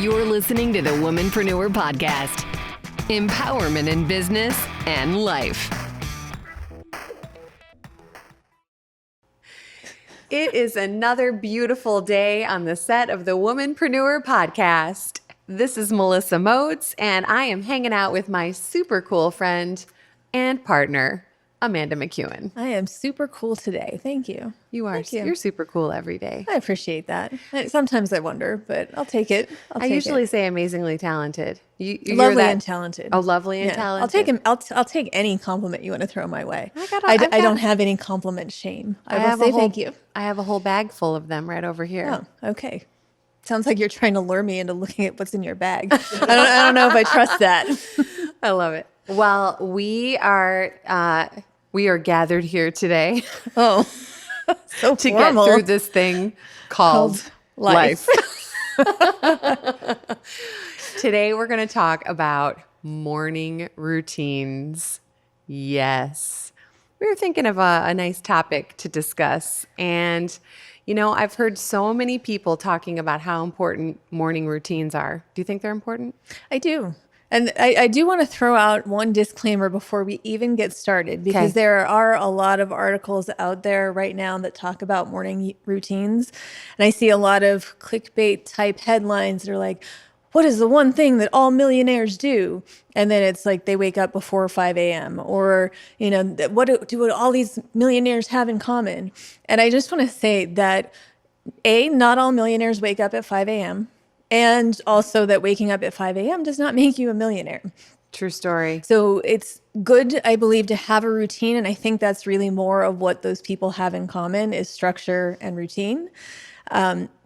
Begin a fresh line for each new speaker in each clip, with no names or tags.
You're listening to the Womanpreneur Podcast. Empowerment in business and life.
It is another beautiful day on the set of the Womanpreneur Podcast. This is Melissa Moats, and I am hanging out with my super cool friend and partner, Amanda McCune.
I am super cool today. Thank you.
You are.
Thank you.
You're super cool every day.
I appreciate that. Sometimes I wonder, but I'll take it.
I usually say amazingly talented. You're
lovely and talented.
Oh, lovely and talented.
I'll take any compliment you want to throw my way.
I
don't have any compliment shame. I will say thank you.
I have a whole bag full of them right over here.
Oh, okay. Sounds like you're trying to lure me into looking at what's in your bag. I don't know if I trust that.
I love it. Well, we are gathered here today.
Oh, so
to
formal.
get through this thing called life. Today, we're going to talk about morning routines. Yes. We were thinking of a nice topic to discuss. And, you know, I've heard so many people talking about how important morning routines are. Do you think they're important?
I do. And I do want to throw out one disclaimer before we even get started, because there are a lot of articles out there right now that talk about morning routines. And I see a lot of clickbait type headlines that are like, what is the one thing that all millionaires do? And then it's like they wake up before 5 a.m. Or, you know, what do all these millionaires have in common? And I just want to say that, not all millionaires wake up at 5 a.m. And also that waking up at 5 a.m. does not make you a millionaire.
True story.
So it's good, I believe, to have a routine. And I think that's really more of what those people have in common is structure and routine.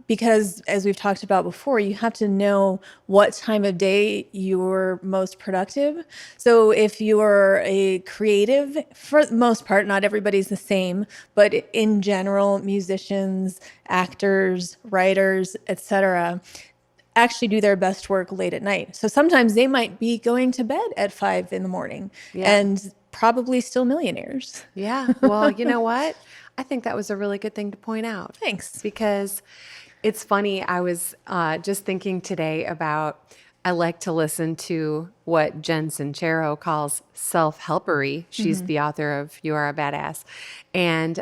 Because as we've talked about before, you have to know what time of day you're most productive. So if you are a creative, for the most part, not everybody's the same, but in general, musicians, actors, writers, etc., actually do their best work late at night. So sometimes they might be going to bed at 5 in the morning and probably still millionaires.
Yeah. Well, you know what? I think that was a really good thing to point out.
Thanks.
Because it's funny. I was just thinking today about, I like to listen to what Jen Sincero calls self-helpery. She's the author of You Are a Badass. And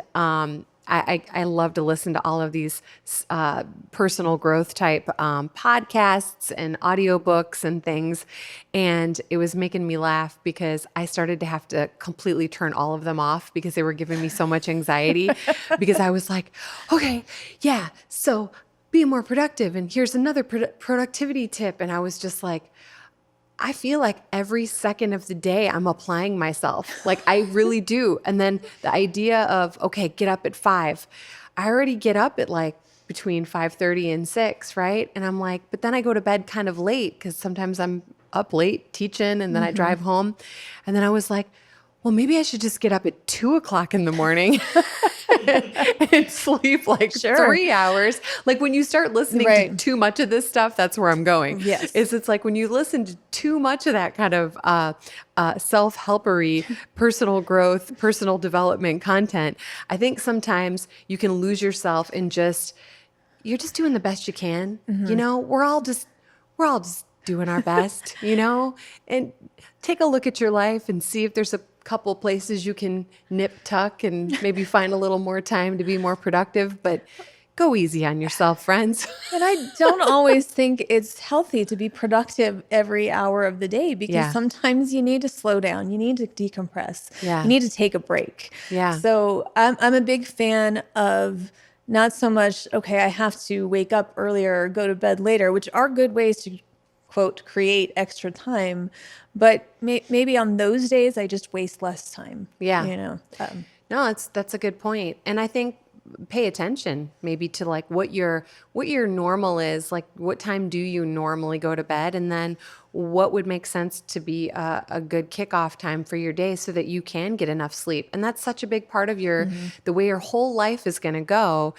I love to listen to all of these personal growth type podcasts and audiobooks and things. And it was making me laugh because I started to have to completely turn all of them off because they were giving me so much anxiety because I was like, okay, yeah, so be more productive. And here's another productivity tip. And I was just like, I feel like every second of the day I'm applying myself. Like I really do. And then the idea of, okay, get up at 5. I already get up at like between 5:30 and 6, right? And I'm like, but then I go to bed kind of late because sometimes I'm up late teaching and then I drive home. And then I was like, well, maybe I should just get up at 2 o'clock in the morning and sleep like 3 hours. Like when you start listening to too much of this stuff, that's where I'm going.
Yes.
It's like when you listen to too much of that kind of self-helpery, personal growth, personal development content, I think sometimes you can lose yourself in you're just doing the best you can. You know, we're all just doing our best, you know, and take a look at your life and see if there's a couple places you can nip tuck and maybe find a little more time to be more productive, but go easy on yourself, friends.
And I don't always think it's healthy to be productive every hour of the day because sometimes you need to slow down. You need to decompress.
Yeah.
You need to take a break.
Yeah.
So I'm a big fan of not so much, okay, I have to wake up earlier or go to bed later, which are good ways to, quote, create extra time. But maybe on those days, I just waste less time.
Yeah.
You know?
No, that's a good point. And I think pay attention maybe to like what your normal is, like what time do you normally go to bed, and then what would make sense to be a good kickoff time for your day so that you can get enough sleep. And that's such a big part of the way your whole life is going to go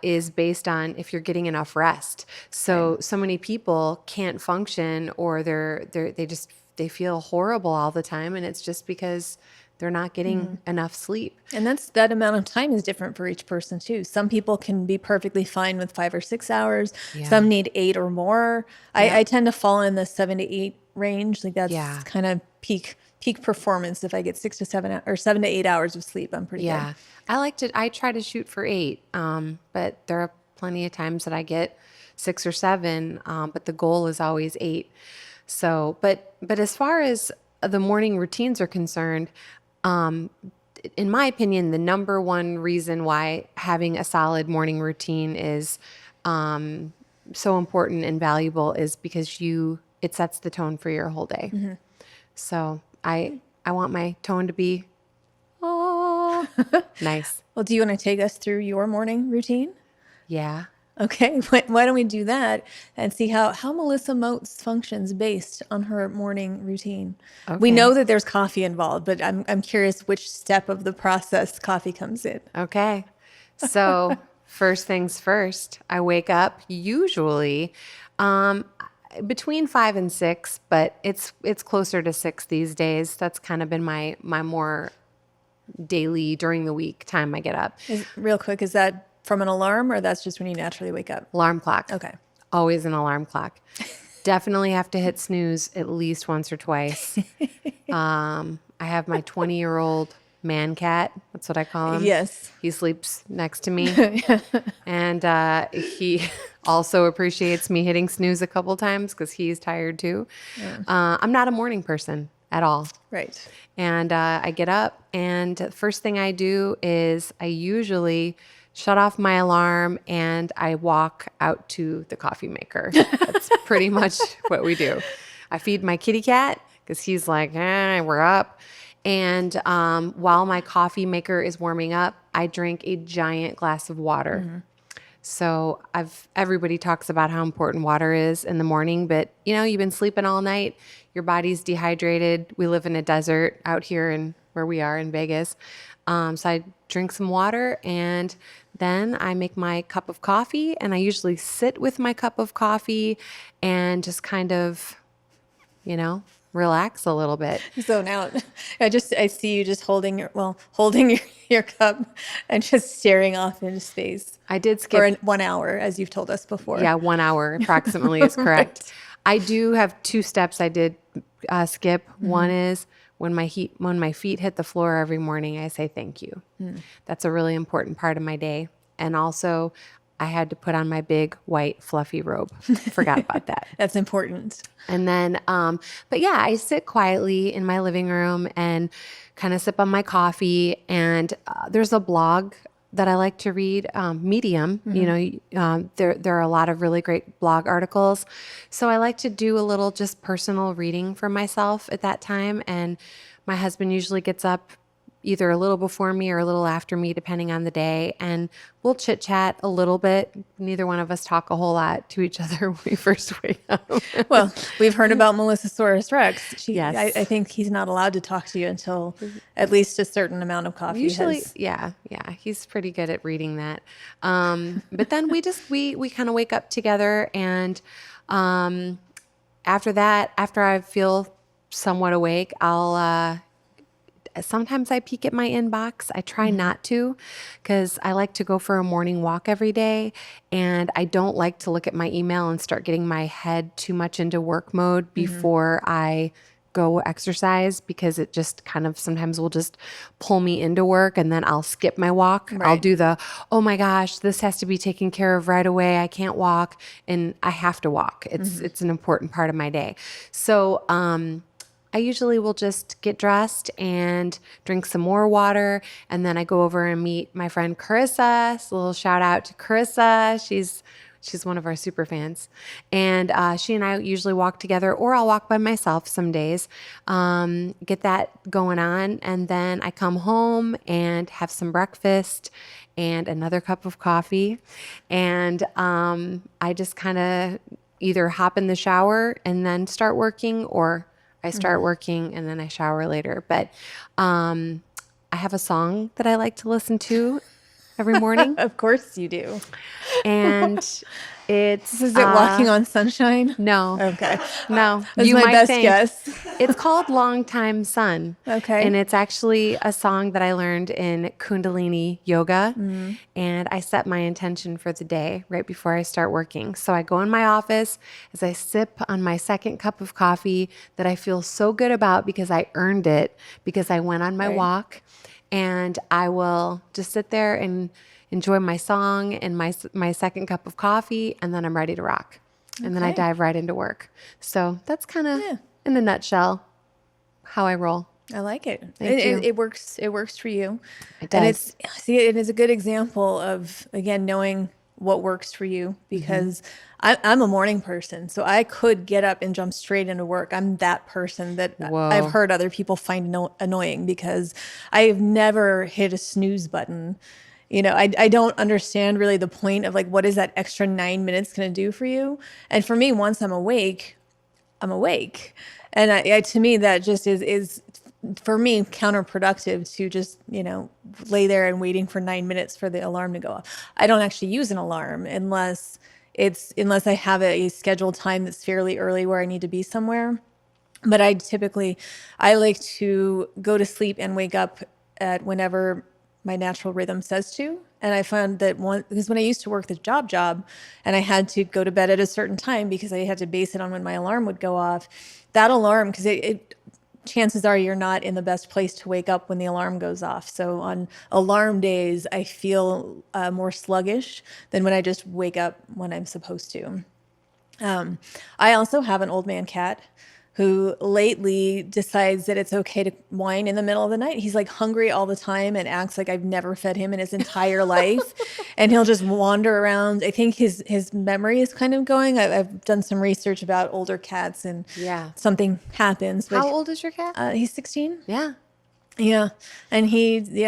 is based on if you're getting enough rest. So many people can't function, or they feel horrible all the time, and it's just because they're not getting enough sleep.
And that amount of time is different for each person too. Some people can be perfectly fine with 5 or 6 hours.
Yeah.
Some need 8 or more. I tend to fall in the 7 to 8 range. Like that's kind of peak performance. If I get 6 to 7 or 7 to 8 hours of sleep, I'm pretty good.
I try to shoot for 8. But there are plenty of times that I get 6 or 7. But the goal is always 8. So, but as far as the morning routines are concerned, in my opinion, the number one reason why having a solid morning routine is so important and valuable is because it sets the tone for your whole day. Mm-hmm. So I want my tone to be nice.
Well, do you want to take us through your morning routine?
Yeah.
Okay, why don't we do that and see how Melissa Moats functions based on her morning routine? Okay. We know that there's coffee involved, but I'm curious which step of the process coffee comes in.
Okay, so first things first, I wake up usually between 5 and 6, but it's closer to 6 these days. That's kind of been my more daily during the week time I get up.
Real quick, is that from an alarm, or that's just when you naturally wake up?
Alarm clock.
Okay.
Always an alarm clock. Definitely have to hit snooze at least once or twice. I have my 20-year-old man cat. That's what I call him.
Yes.
He sleeps next to me. And he also appreciates me hitting snooze a couple times because he's tired too. Yeah. I'm not a morning person at all.
Right.
And I get up, and the first thing I do is I usually shut off my alarm and I walk out to the coffee maker. That's pretty much what we do. I feed my kitty cat because he's like, we're up. And while my coffee maker is warming up, I drink a giant glass of water. Mm-hmm. So everybody talks about how important water is in the morning, but you've been sleeping all night. Your body's dehydrated. We live in a desert out here where we are in Vegas. So I drink some water, and then I make my cup of coffee, and I usually sit with my cup of coffee and just kind of, relax a little bit.
Zone out. I see you just holding your cup and just staring off into space.
I did skip
for 1 hour, as you've told us before.
Yeah, 1 hour approximately is correct. Right. I do have 2 steps I did skip. Mm-hmm. One is when my feet hit the floor every morning, I say thank you. Mm. That's a really important part of my day. And also, I had to put on my big white fluffy robe. Forgot about that.
That's important.
And then, but yeah, I sit quietly in my living room and kind of sip on my coffee. And there's a blog that I like to read, Medium. Mm-hmm. There are a lot of really great blog articles. So I like to do a little just personal reading for myself at that time. And my husband usually gets up either a little before me or a little after me, depending on the day. And we'll chit chat a little bit. Neither one of us talk a whole lot to each other when we first wake up.
Well, we've heard about Melissasaurus Rex.
Yes.
I think he's not allowed to talk to you until at least a certain amount of coffee.
Usually, yeah. He's pretty good at reading that. But then we kind of wake up together. And after that, after I feel somewhat awake, sometimes I peek at my inbox. I try not to because I like to go for a morning walk every day, and I don't like to look at my email and start getting my head too much into work mode before I go exercise, because it just kind of sometimes will just pull me into work, and then I'll skip my walk. Right. I'll do oh my gosh, this has to be taken care of right away. I can't walk, and I have to walk. It's an important part of my day. So, I usually will just get dressed and drink some more water, and then I go over and meet my friend Carissa. So a little shout out to Carissa. She's one of our super fans. And she and I usually walk together, or I'll walk by myself some days, get that going on. And then I come home and have some breakfast and another cup of coffee. And I just kind of either hop in the shower and then start working, or I start working and then I shower later. But I have a song that I like to listen to every morning.
Of course you do.
And It's
Is it Walking on Sunshine?
no,
Okay.
no.
That's
You
my
might
best
think.
guess.
It's called Long Time Sun.
Okay.
And it's actually a song that I learned in Kundalini yoga. And I set my intention for the day right before I start working. So I go in my office as I sip on my second cup of coffee that I feel so good about because I earned it, because I went on my walk. And I will just sit there and enjoy my song and my second cup of coffee, and then I'm ready to rock. And then I dive right into work. So that's kind of, in a nutshell, how I roll.
I like it.
Thank you.
It works. It works for you.
It does.
And it is a good example of, again, knowing what works for you, because I'm a morning person. So I could get up and jump straight into work. I'm that person that I've heard other people find annoying because I've never hit a snooze button. You know, I don't understand really the point of like, what is that extra 9 minutes going to do for you? And for me, once I'm awake, I'm awake. And to me, that just is for me counterproductive to just, you know, lay there and waiting for 9 minutes for the alarm to go off. I don't actually use an alarm unless I have a scheduled time that's fairly early where I need to be somewhere. But I like to go to sleep and wake up at whenever my natural rhythm says to. And I found that because when I used to work the job and I had to go to bed at a certain time because I had to base it on when my alarm would go off, that alarm, because chances are you're not in the best place to wake up when the alarm goes off. So on alarm days, I feel more sluggish than when I just wake up when I'm supposed to. I also have an old man cat who lately decides that it's okay to whine in the middle of the night. He's like hungry all the time and acts like I've never fed him in his entire life. And he'll just wander around. I think his memory is kind of going. I've done some research about older cats and something happens. But
How old is your cat?
he's 16.
Yeah.
Yeah. And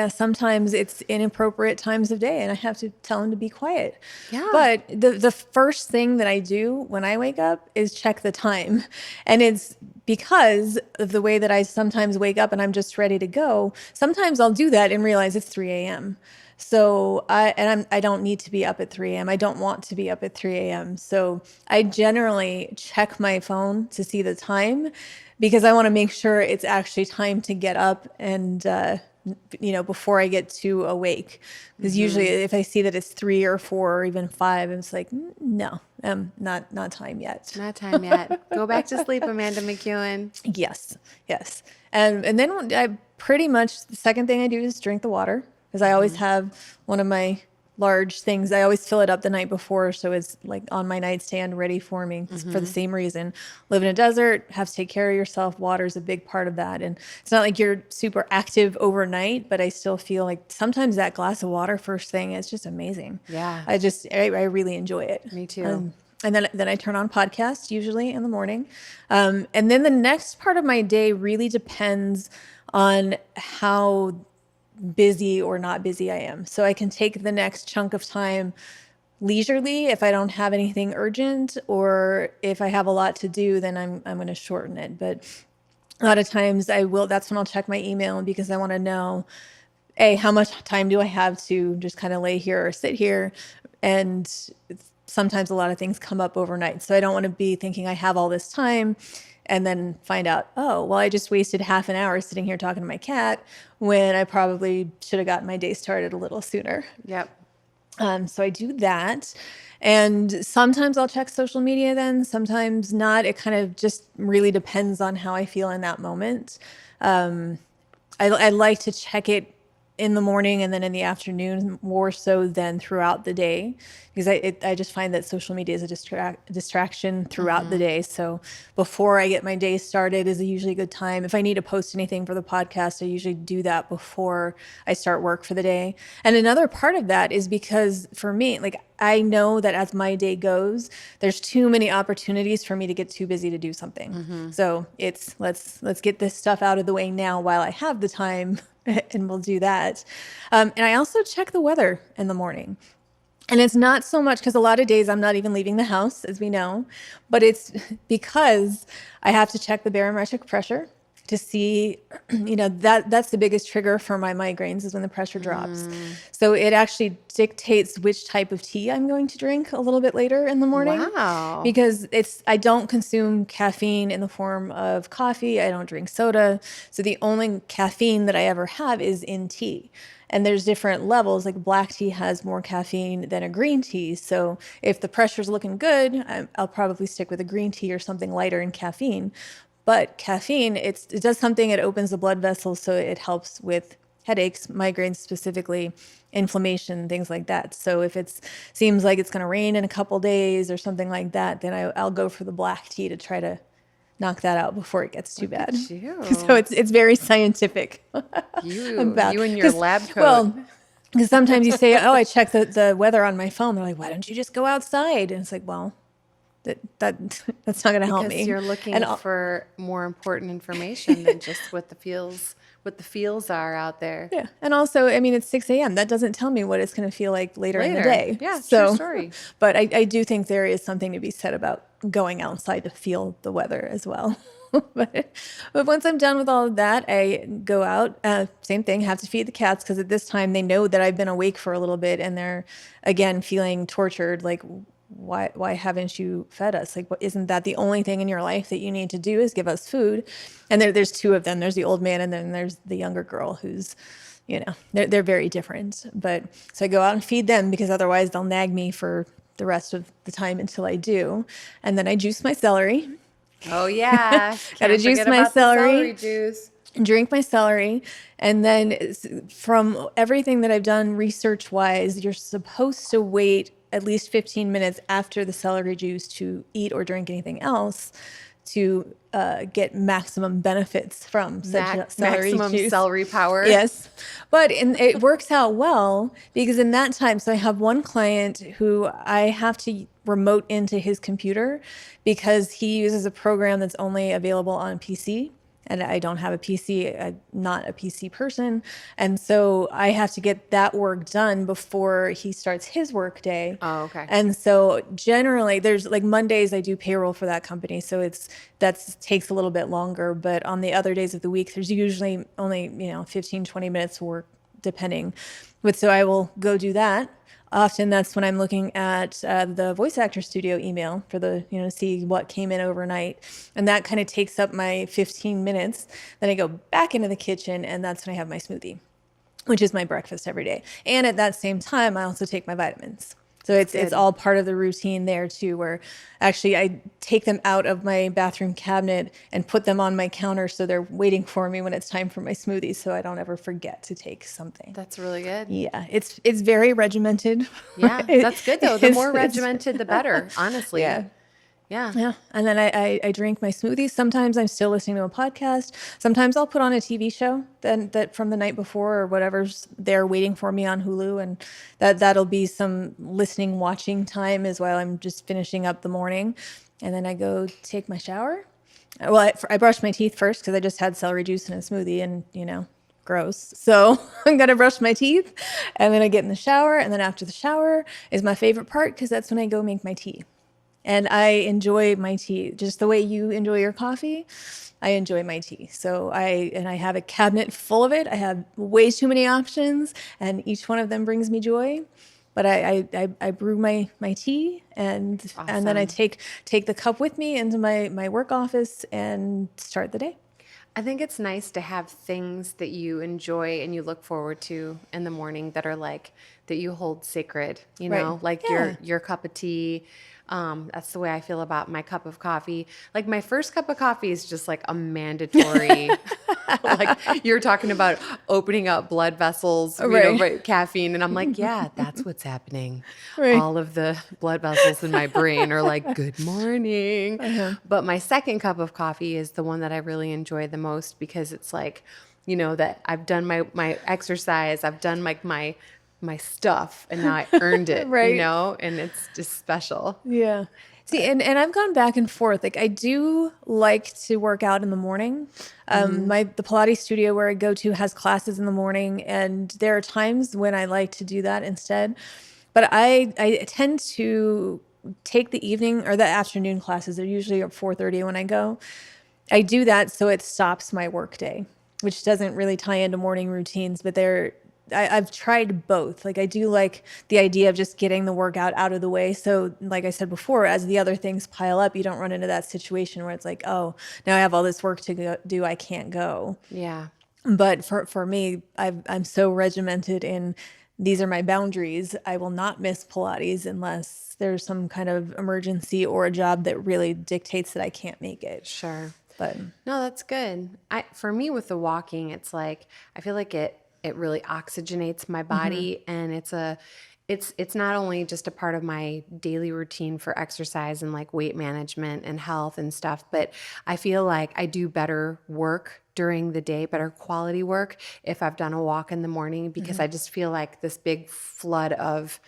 sometimes it's inappropriate times of day and I have to tell him to be quiet.
Yeah.
But the first thing that I do when I wake up is check the time. And it's because of the way that I sometimes wake up and I'm just ready to go. Sometimes I'll do that and realize it's 3 a.m. So I don't need to be up at 3 a.m. I don't want to be up at 3 a.m. So I generally check my phone to see the time because I want to make sure it's actually time to get up and, before I get too awake. Because usually if I see that it's 3 or 4 or even 5, it's like, no, not time yet.
Not time yet. Go back to sleep, Amanda McCune.
Yes. And then I pretty much, the second thing I do is drink the water. Because I always have one of my large things. I always fill it up the night before, so it's like on my nightstand ready for me for the same reason. Live in a desert, have to take care of yourself. Water is a big part of that. And it's not like you're super active overnight, but I still feel like sometimes that glass of water first thing is just amazing.
Yeah.
I really enjoy it.
Me too.
And then I turn on podcasts usually in the morning. And then the next part of my day really depends on how busy or not busy I am. So I can take the next chunk of time leisurely if I don't have anything urgent, or if I have a lot to do, then I'm going to shorten it. But a lot of times that's when I'll check my email because I want to know, how much time do I have to just kind of lay here or sit here? And sometimes a lot of things come up overnight. So I don't want to be thinking I have all this time and then find out, I just wasted half an hour sitting here talking to my cat when I probably should have gotten my day started a little sooner.
Yep.
So I do that. And sometimes I'll check social media then, sometimes not. It kind of just really depends on how I feel in that moment. I like to check it in the morning and then in the afternoon more so than throughout the day, because I just find that social media is a distraction throughout the day. So before I get my day started is usually a good time. If I need to post anything for the podcast, I usually do that before I start work for the day. And another part of that is because for me, like I know that as my day goes, there's too many opportunities for me to get too busy to do something. So it's let's get this stuff out of the way now while I have the time. And we'll do that. And I also check the weather in the morning. And it's not so much because a lot of days I'm not even leaving the house, as we know, but it's because I have to check the barometric pressure to see, that's the biggest trigger for my migraines is when the pressure drops. So it actually dictates which type of tea I'm going to drink a little bit later in the morning.
Wow.
Because I don't consume caffeine in the form of coffee. I don't drink soda. So the only caffeine that I ever have is in tea. And there's different levels, like black tea has more caffeine than a green tea. So if the pressure's looking good, I'll probably stick with a green tea or something lighter in caffeine. But caffeine, it does something, it opens the blood vessels, so it helps with headaches, migraines specifically, inflammation, things like that. So if it seems like it's going to rain in a couple days or something like that, then I'll go for the black tea to try to knock that out before it gets too bad. So it's very scientific.
You and your lab coat.
Well, because sometimes you say, oh, I check the weather on my phone. They're like, why don't you just go outside? And it's like, well, that's not going to help me.
Because you're looking for more important information than just what the feels are out there.
Yeah. And also, I mean, it's 6 a.m. That doesn't tell me what it's going to feel like later in the day.
Yeah,
so,
true story.
But I do think there is something to be said about going outside to feel the weather as well. But once I'm done with all of that, I go out, same thing, have to feed the cats because at this time they know that I've been awake for a little bit and they're, again, feeling tortured. Like, why haven't you fed us? Like, isn't that the only thing in your life that you need to do is give us food? And there's two of them. There's the old man and then there's the younger girl who's, they're very different. But so I go out and feed them because otherwise they'll nag me for the rest of the time until I do. And then I juice my celery.
Oh yeah.
Gotta juice my celery
juice.
Drink my celery. And then from everything that I've done research-wise, you're supposed to wait at least 15 minutes after the celery juice to eat or drink anything else to get maximum benefits from such celery
maximum
juice.
Celery power.
Yes. But it works out well because in that time, so I have one client who I have to remote into his computer because he uses a program that's only available on PC. And I don't have a PC, I'm not a PC person. And so I have to get that work done before he starts his work day.
Oh, okay.
And so generally there's like Mondays I do payroll for that company. So that takes a little bit longer. But on the other days of the week, there's usually only, 15, 20 minutes work depending. But so I will go do that. Often that's when I'm looking at the voice actor studio email for see what came in overnight. And that kind of takes up my 15 minutes. Then I go back into the kitchen and that's when I have my smoothie, which is my breakfast every day. And at that same time, I also take my vitamins. So it's all part of the routine there too, where actually I take them out of my bathroom cabinet and put them on my counter so they're waiting for me when it's time for my smoothies so I don't ever forget to take something.
That's really good.
Yeah, it's very regimented.
Yeah, that's good though. The more regimented, the better, honestly. Yeah.
And then I drink my smoothies. Sometimes I'm still listening to a podcast. Sometimes I'll put on a TV show that from the night before or whatever's there waiting for me on Hulu. And that'll be some listening, watching time as while I'm just finishing up the morning. And then I go take my shower. Well, I brush my teeth first because I just had celery juice and a smoothie and, gross. So I'm going to brush my teeth and then I get in the shower. And then after the shower is my favorite part because that's when I go make my tea. And I enjoy my tea just the way you enjoy your coffee. I enjoy my tea. So I have a cabinet full of it. I have way too many options and each one of them brings me joy. But I brew my tea and
Awesome.
And then I take the cup with me into my work office and start the day.
I think it's nice to have things that you enjoy and you look forward to in the morning that are like, that you hold sacred,
Right.
like
Yeah.
your cup of tea. That's the way I feel about my cup of coffee. Like my first cup of coffee is just like a mandatory, like you're talking about opening up blood vessels,
Right.
caffeine. And I'm like, yeah, that's what's happening.
Right.
All of the blood vessels in my brain are like, good morning.
Uh-huh.
But my second cup of coffee is the one that I really enjoy the most because it's like, that I've done my exercise, I've done like my stuff and now I earned it,
Right.
and it's just special.
Yeah. See, and I've gone back and forth. Like I do like to work out in the morning. The Pilates studio where I go to has classes in the morning and there are times when I like to do that instead. But I tend to take the evening or the afternoon classes. They're usually at 4:30 when I go. I do that so it stops my workday, which doesn't really tie into morning routines, but I've tried both. Like I do like the idea of just getting the workout out of the way. So like I said before, as the other things pile up, you don't run into that situation where it's like, oh, now I have all this work to do. I can't go.
Yeah.
But for me, I'm so regimented in these are my boundaries. I will not miss Pilates unless there's some kind of emergency or a job that really dictates that I can't make it.
Sure.
But
no, that's good. For me with the walking, it's like, I feel like it really oxygenates my body, and it's not only just a part of my daily routine for exercise and like weight management and health and stuff, but I feel like I do better work during the day, better quality work if I've done a walk in the morning, because I just feel like this big flood of,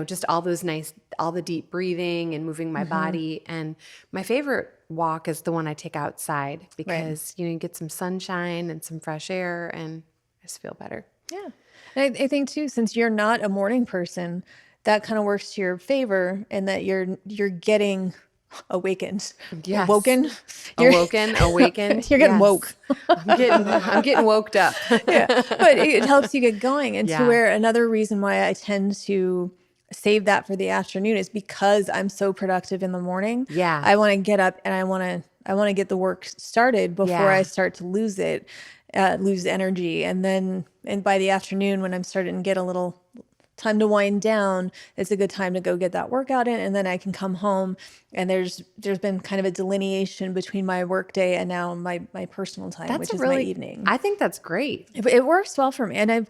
just all the deep breathing and moving my body. And my favorite walk is the one I take outside because, you get some sunshine and some fresh air, and I just feel better.
yeah. And I think too, since you're not a morning person, that kind of works to your favor, in that you're getting awakened.
Yes.
Awakened.
Awakened.
You're getting woke.
I'm getting woked up.
Yeah. But it helps you get going. And to where another reason why I tend to save that for the afternoon is because I'm so productive in the morning.
Yeah.
I want to get up and I want to get the work started before I start to lose energy. And by the afternoon, when I'm starting to get a little time to wind down, it's a good time to go get that workout in. And then I can come home, and there's been kind of a delineation between my work day and now my personal time, which is my evening.
I think that's great.
It works well for me. And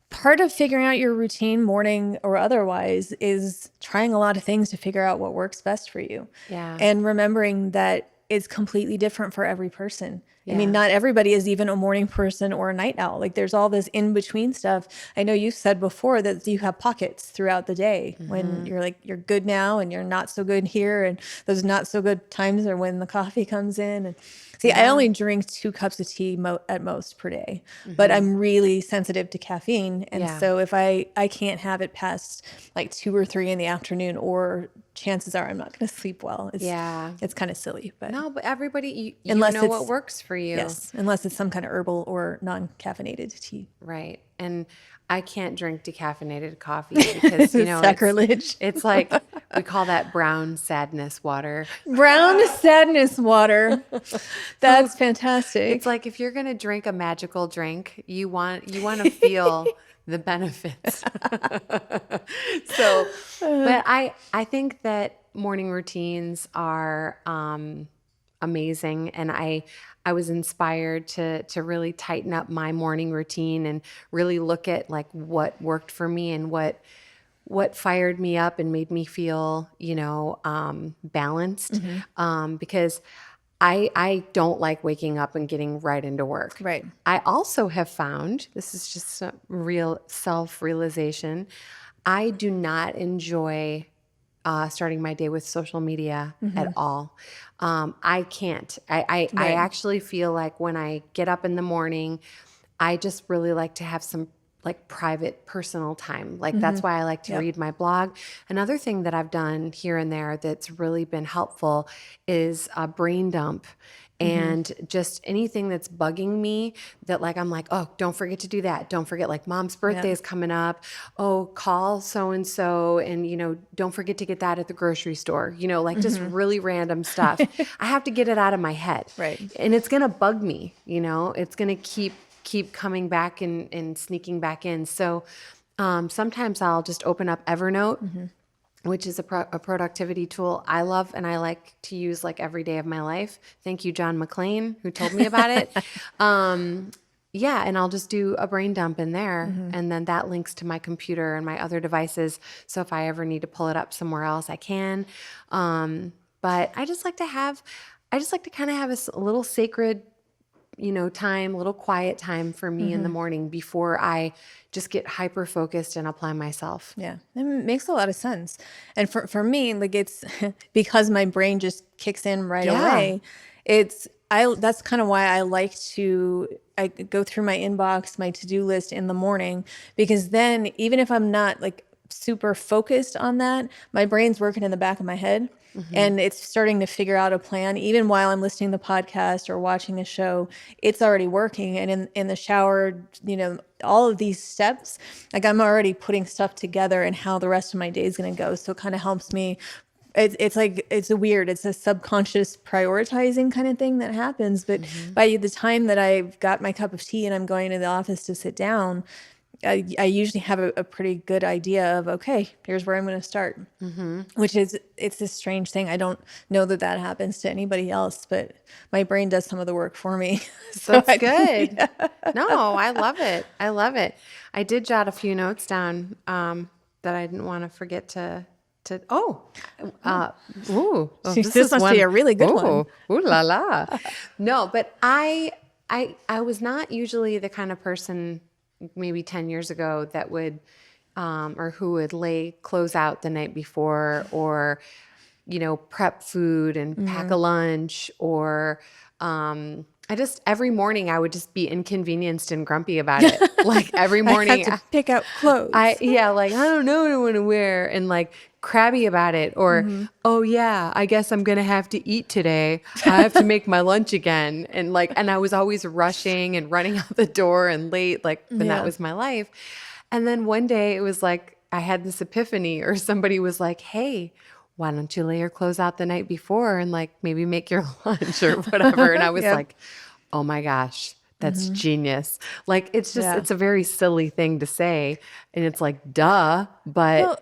part of figuring out your routine, morning or otherwise, is trying a lot of things to figure out what works best for you.
Yeah.
And remembering that it's completely different for every person.
Yeah.
I mean, not everybody is even a morning person or a night owl. Like there's all this in between stuff. I know you've said before that you have pockets throughout the day when you're like, you're good now and you're not so good here. And those not so good times are when the coffee comes in. And see, I only drink 2 cups of tea at most per day, but I'm really sensitive to caffeine. And so if I can't have it past like 2 or 3 in the afternoon, or chances are I'm not going to sleep well. It's kind of silly, but
no, but everybody, you
unless
know what works for you.
Yes, unless it's some kind of herbal or non-caffeinated tea.
Right. And I can't drink decaffeinated coffee because,
sacrilege.
It's like, we call that brown sadness water.
Brown sadness water. That's fantastic.
It's like, if you're going to drink a magical drink, you want to feel the benefits. But I think that morning routines are amazing, and I was inspired to really tighten up my morning routine and really look at like what worked for me and what fired me up and made me feel, balanced. Because I don't like waking up and getting right into work.
Right.
I also have found, this is just a real self-realization, I do not enjoy starting my day with social media at all. I can't. I actually feel like when I get up in the morning, I just really like to have some like private personal time. Like that's why I like to read my blog. Another thing that I've done here and there that's really been helpful is a brain dump. And just anything that's bugging me that like, I'm like, oh, don't forget to do that. Don't forget, like mom's birthday is coming up. Oh, call so-and-so and, don't forget to get that at the grocery store, like just really random stuff. I have to get it out of my head.
Right.
And it's going to bug me, it's going to keep coming back and sneaking back in. So sometimes I'll just open up Evernote, which is a productivity tool I love and I like to use like every day of my life. Thank you, John McClane, who told me about it. And I'll just do a brain dump in there, and then that links to my computer and my other devices. So if I ever need to pull it up somewhere else, I can. But I just like to kind of have a little sacred, time, little quiet time for me in the morning before I just get hyper focused and apply myself.
Yeah, it makes a lot of sense. And for me, like it's because my brain just kicks in right away. That's kind of why I go through my inbox, my to-do list in the morning, because then even if I'm not like super focused on that, my brain's working in the back of my head. and it's starting to figure out a plan. Even while I'm listening to the podcast or watching a show, it's already working. And in the shower, all of these steps, like I'm already putting stuff together and how the rest of my day is going to go. So it kind of helps me. It's a subconscious prioritizing kind of thing that happens. But by the time that I've got my cup of tea and I'm going to the office to sit down, I usually have a pretty good idea of, okay, here's where I'm going to start, which is, it's this strange thing. I don't know that happens to anybody else, but my brain does some of the work for me.
So that's good. Yeah. No, I love it. I love it. I did jot a few notes down that I didn't want to forget to this
must be a really good one.
Ooh la la. No, but I was not usually the kind of person maybe 10 years ago that would, or who would lay clothes out the night before, or, prep food and pack a lunch, or, every morning I would just be inconvenienced and grumpy about it. Like every morning
I have to pick out clothes.
I don't know what I want to wear, and like crabby about it, or, oh yeah, I guess I'm going to have to eat today. I have to make my lunch again. And I was always rushing and running out the door and late, when that was my life. And then one day it was like, I had this epiphany, or somebody was like, hey, why don't you lay your clothes out the night before and maybe make your lunch or whatever. And I was like, oh my gosh, that's genius. It's just, it's a very silly thing to say. And it's like, duh, but.
Well,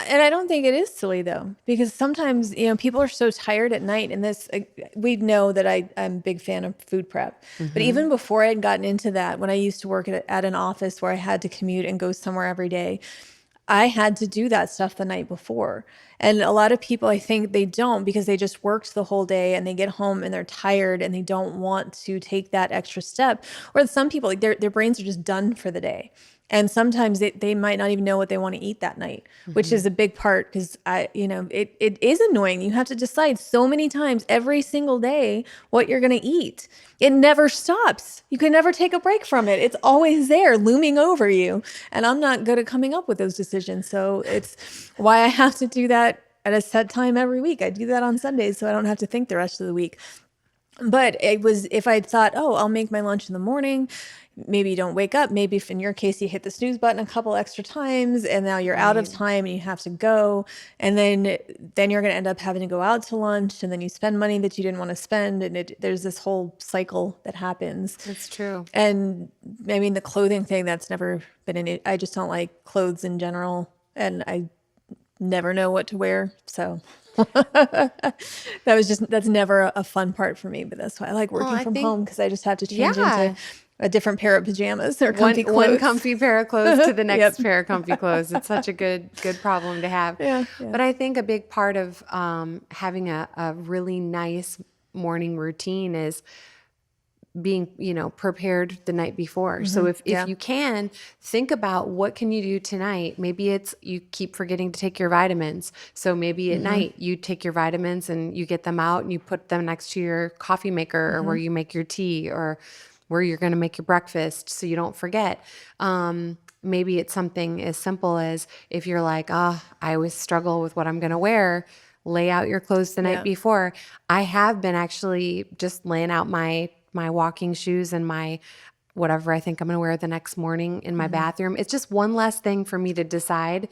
and I don't think it is silly though, because sometimes, people are so tired at night, and we know that I'm a big fan of food prep, but even before I had gotten into that, when I used to work at an office where I had to commute and go somewhere every day, I had to do that stuff the night before. And a lot of people, I think they don't, because they just worked the whole day and they get home and they're tired and they don't want to take that extra step. Or some people, their brains are just done for the day. And sometimes they might not even know what they want to eat that night, which is a big part, because it is annoying. You have to decide so many times every single day what you're going to eat. It never stops. You can never take a break from it. It's always there looming over you. And I'm not good at coming up with those decisions. So it's why I have to do that at a set time every week. I do that on Sundays so I don't have to think the rest of the week. But if I thought, oh, I'll make my lunch in the morning, maybe you don't wake up. Maybe if in your case you hit the snooze button a couple extra times and now you're out of time and you have to go. And then you're going to end up having to go out to lunch, and then you spend money that you didn't want to spend. And there's this whole cycle that happens.
It's true.
And I mean, the clothing thing, that's never been in it. I just don't like clothes in general. And I never know what to wear. So that's never a fun part for me, but that's why I like working from home, because I just have to change into a different pair of pajamas or comfy clothes.
One comfy pair of clothes to the next pair of comfy clothes. It's such a good problem to have. Yeah. But I think a big part of having a really nice morning routine is being, prepared the night before. So if you can, think about what can you do tonight. Maybe it's you keep forgetting to take your vitamins. So maybe at night you take your vitamins and you get them out and you put them next to your coffee maker or where you make your tea, or where you're going to make your breakfast so you don't forget. Maybe it's something as simple as, if you're like, I always struggle with what I'm going to wear, lay out your clothes the night before. I have been actually just laying out my walking shoes and my whatever I think I'm going to wear the next morning in my bathroom. It's just one less thing for me to decide,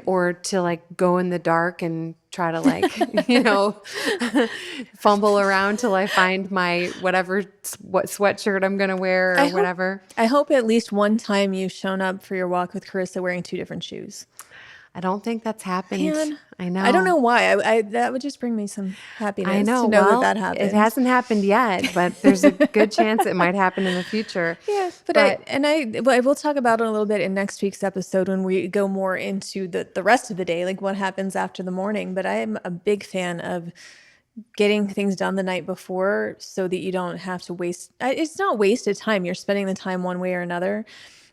or to go in the dark and try to fumble around till I find my what sweatshirt I'm going to wear or whatever.
I hope at least one time you've shown up for your walk with Carissa wearing 2 different shoes.
I don't think that's happened.
Man,
I know.
I don't know why. I that would just bring me some happiness.
I know.
To know that happened.
It hasn't happened yet, but there's a good chance it might happen in the future.
Yeah, but I will talk about it a little bit in next week's episode when we go more into the rest of the day, like what happens after the morning. But I am a big fan of getting things done the night before so that you don't have to waste. It's not wasted time. You're spending the time one way or another.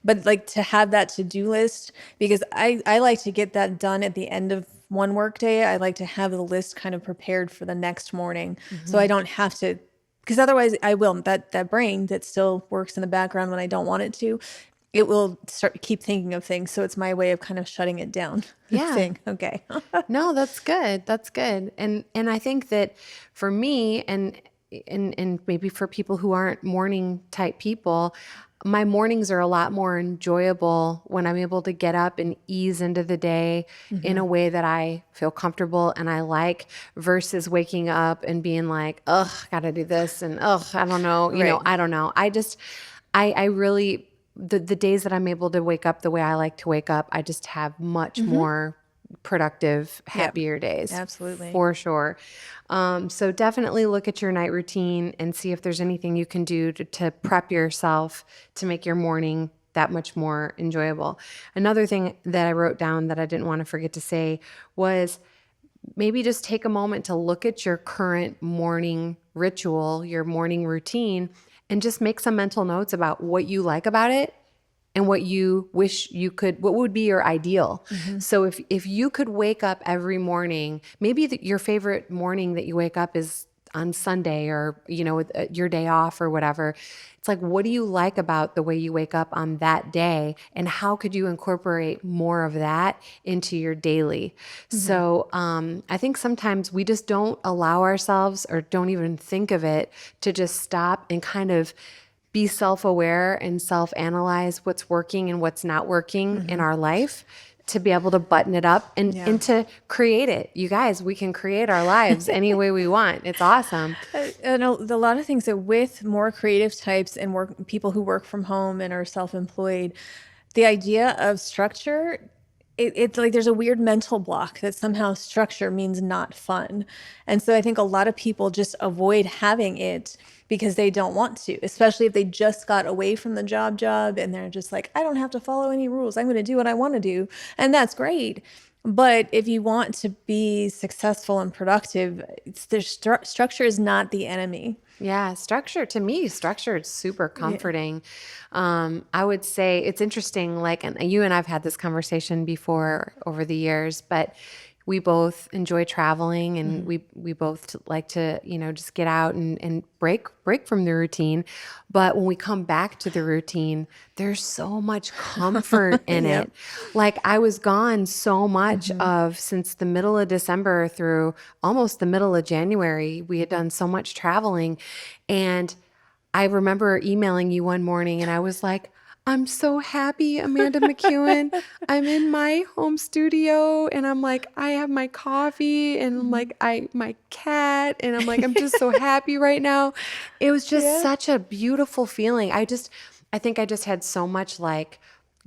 But to have that to-do list, because I like to get that done at the end of one work day. I like to have the list kind of prepared for the next morning, so I don't have to, because otherwise I will, that brain that still works in the background when I don't want it to, it will keep thinking of things. So it's my way of kind of shutting it down.
Yeah.
Saying, okay.
No, that's good. That's good. And I think that for me and maybe for people who aren't morning type people, my mornings are a lot more enjoyable when I'm able to get up and ease into the day in a way that I feel comfortable and I like, versus waking up and being like, ugh, gotta do this. And ugh, I don't know, I don't know. I really, the days that I'm able to wake up the way I like to wake up, I just have much more productive, happier days.
Absolutely.
For sure. So definitely look at your night routine and see if there's anything you can do to prep yourself to make your morning that much more enjoyable. Another thing that I wrote down that I didn't want to forget to say was maybe just take a moment to look at your current morning ritual, your morning routine, and just make some mental notes about what you like about it and what you wish you could, what would be your ideal. So if you could wake up every morning, maybe your favorite morning that you wake up is on Sunday or, with your day off or whatever. It's like, what do you like about the way you wake up on that day? And how could you incorporate more of that into your daily? So I think sometimes we just don't allow ourselves, or don't even think of it, to just stop and kind of be self-aware and self-analyze what's working and what's not working in our life, to be able to button it up and to create it. You guys, we can create our lives any way we want. It's awesome.
And a lot of things that with more creative types and people who work from home and are self-employed, the idea of structure, it's like there's a weird mental block that somehow structure means not fun. And so I think a lot of people just avoid having it because they don't want to, especially if they just got away from the job and they're just like, I don't have to follow any rules. I'm going to do what I want to do. And that's great. But if you want to be successful and productive, structure is not the enemy.
Yeah, structure, to me, structure is super comforting. I would say it's interesting, and you and I've had this conversation before over the years, but we both enjoy traveling and we both like to, just get out and break from the routine. But when we come back to the routine, there's so much comfort in it. Like, I was gone so much since the middle of December through almost the middle of January. We had done so much traveling. And I remember emailing you one morning and I was like, I'm so happy, Amanda McCune. I'm in my home studio and I'm like, I have my coffee and I'm like, my cat, and I'm like, I'm just so happy right now. It was just such a beautiful feeling. I think I just had so much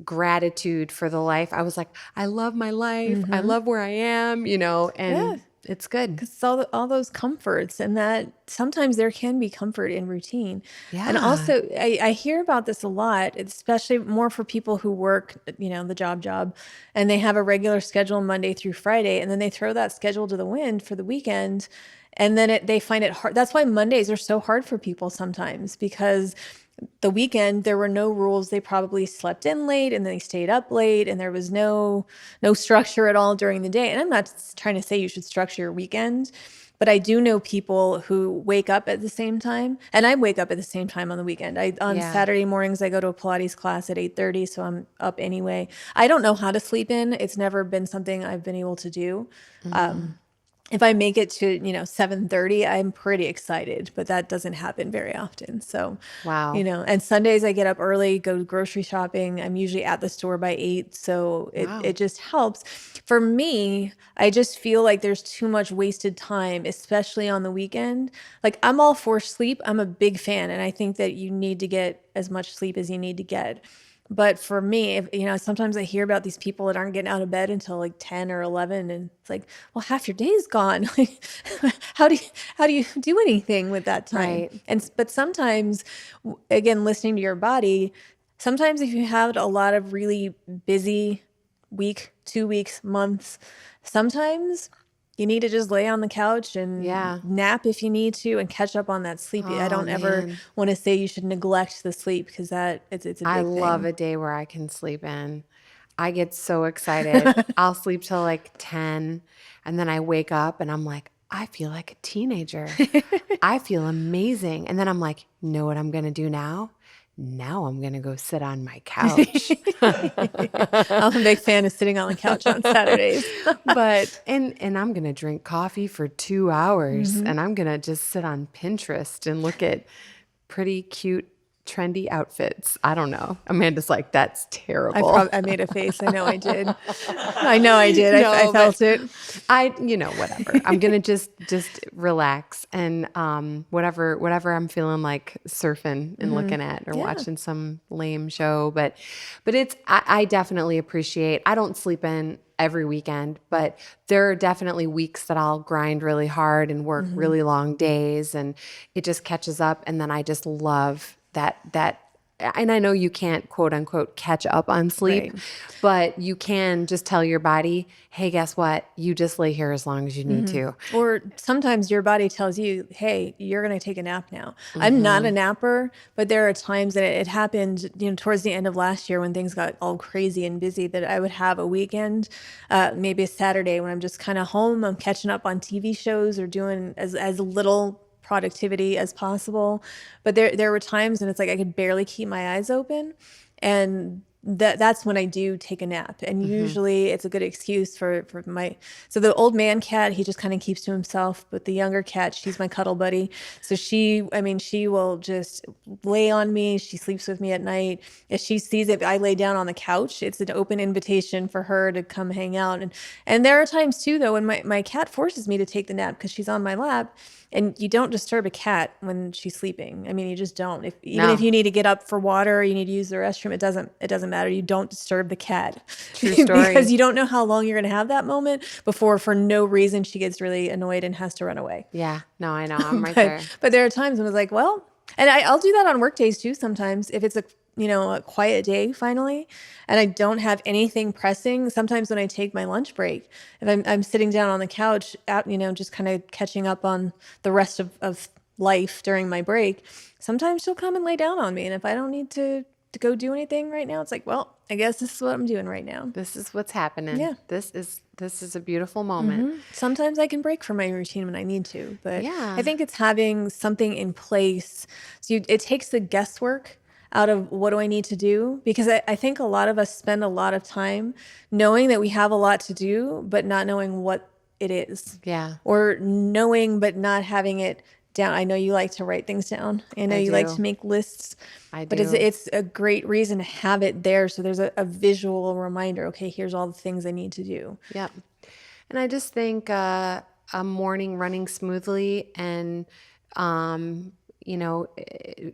gratitude for the life. I was like, I love my life. I love where I am, and it's good.
Because all those comforts, and that sometimes there can be comfort in routine.
Yeah.
And also I hear about this a lot, especially more for people who work, the job, and they have a regular schedule Monday through Friday, and then they throw that schedule to the wind for the weekend. And then they find it hard. That's why Mondays are so hard for people sometimes, because the weekend, there were no rules. They probably slept in late and they stayed up late, and there was no structure at all during the day. And I'm not trying to say you should structure your weekend, but I do know people who wake up at the same time, and I wake up at the same time on the weekend. On Saturday mornings, I go to a Pilates class at 8:30, so I'm up anyway. I don't know how to sleep in. It's never been something I've been able to do. If I make it to, 7:30, I'm pretty excited, but that doesn't happen very often. So,
wow.
And Sundays I get up early, go grocery shopping. I'm usually at the store by 8. So it just helps. For me, I just feel like there's too much wasted time, especially on the weekend. Like, I'm all for sleep. I'm a big fan. And I think that you need to get as much sleep as you need to get. But for me, sometimes I hear about these people that aren't getting out of bed until 10 or 11, and it's like, well, half your day's gone. How do you do anything with that time? Right. But sometimes, again, listening to your body, sometimes if you have a lot of really busy week, 2 weeks, months, sometimes you need to just lay on the couch and nap if you need to and catch up on that sleep. I don't ever want to say you should neglect the sleep, because it's a big thing.
I love a day where I can sleep in. I get so excited. I'll sleep till 10, and then I wake up and I'm like, I feel like a teenager. I feel amazing. And then I'm like, know what I'm going to do now? now I'm going to go sit on my couch.
I'm a big fan of sitting on the couch on Saturdays.
But, and I'm going to drink coffee for 2 hours and I'm going to just sit on Pinterest and look at pretty cute, trendy outfits. I don't know. Amanda's like, that's terrible.
I made a face. I know I did. I felt it.
Whatever. I'm going to just relax and whatever I'm feeling like surfing and looking at or watching some lame show. But I definitely appreciate, I don't sleep in every weekend, but there are definitely weeks that I'll grind really hard and work really long days and it just catches up. And then I just love that, and I know you can't quote unquote catch up on sleep, but you can just tell your body, hey, guess what? You just lay here as long as you need to.
Or sometimes your body tells you, hey, you're going to take a nap now. I'm not a napper, but there are times that it happened, towards the end of last year when things got all crazy and busy, that I would have a weekend, maybe a Saturday when I'm just kind of home. I'm catching up on TV shows or doing as little productivity as possible. But there were times when it's like I could barely keep my eyes open, and that's when I do take a nap. And usually it's a good excuse for so the old man cat, he just kind of keeps to himself, but the younger cat, she's my cuddle buddy. So she will just lay on me. She sleeps with me at night. If she sees it, I lay down on the couch. It's an open invitation for her to come hang out. And there are times too, though, when my cat forces me to take the nap because she's on my lap. And you don't disturb a cat when she's sleeping. I mean, you just don't. If you need to get up for water or you need to use the restroom, it doesn't matter. You don't disturb the cat.
True story.
Because you don't know how long you're going to have that moment before, for no reason, she gets really annoyed and has to run away.
Yeah. No, I know. I'm right there.
But there are times when it's like, well, and I'll do that on work days too sometimes. If it's a quiet day finally, and I don't have anything pressing. Sometimes when I take my lunch break, if I'm sitting down on the couch, just kind of catching up on the rest of life during my break, sometimes she'll come and lay down on me. And if I don't need to go do anything right now, it's like, well, I guess this is what I'm doing right now.
This is what's happening.
Yeah.
This is a beautiful moment.
Sometimes I can break from my routine when I need to, but
yeah.
I think it's having something in place. So it takes the guesswork out of what do I need to do? Because I think a lot of us spend a lot of time knowing that we have a lot to do, but not knowing what it is.
Yeah.
Or knowing, but not having it down. I know you like to write things down. I know you like to make lists.
I do.
But it's a great reason to have it there. So there's a visual reminder. Okay, here's all the things I need to do.
Yep. And I just think a morning running smoothly and,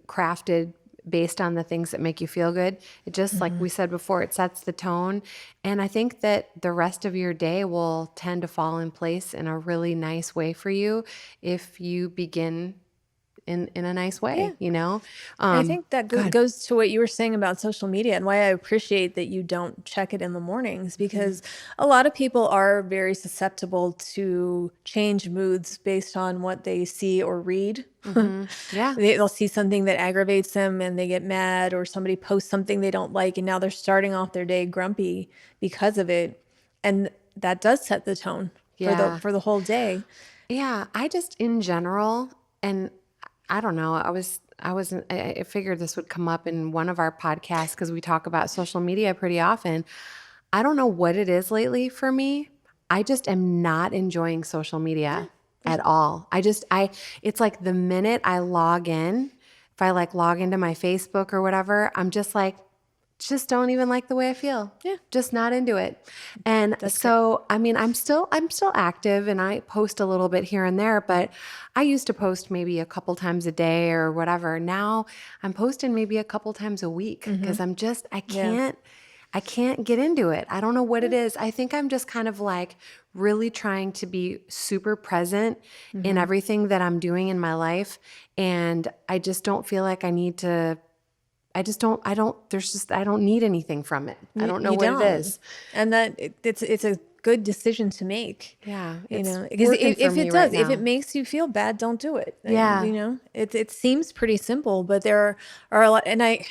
crafted based on the things that make you feel good. It just, like we said before, it sets the tone. And I think that the rest of your day will tend to fall in place in a really nice way for you if you begin in a nice way,
I think that goes to what you were saying about social media and why I appreciate that you don't check it in the mornings, because a lot of people are very susceptible to change moods based on what they see or read.
Yeah.
They'll see something that aggravates them and they get mad, or somebody posts something they don't like and now they're starting off their day grumpy because of it. And that does set the tone for the whole day.
Yeah. I just, in general, and I don't know, I figured this would come up in one of our podcasts because we talk about social media pretty often. I don't know what it is lately for me. I just am not enjoying social media at all. It's like the minute I log in, if I log into my Facebook or whatever, I'm just like, just don't even like the way I feel.
Yeah.
Just not into it. And so, I mean, I'm still active and I post a little bit here and there, but I used to post maybe a couple times a day or whatever. Now I'm posting maybe a couple times a week because I can't get into it. I don't know what it is. I think I'm just kind of like really trying to be super present in everything that I'm doing in my life. And I just don't feel like I need to, I don't need anything from it. I don't know what it is.
And that it's a good decision to make.
Yeah.
Because if it makes you feel bad, don't do it.
Yeah.
It seems pretty simple, but there are a lot, and I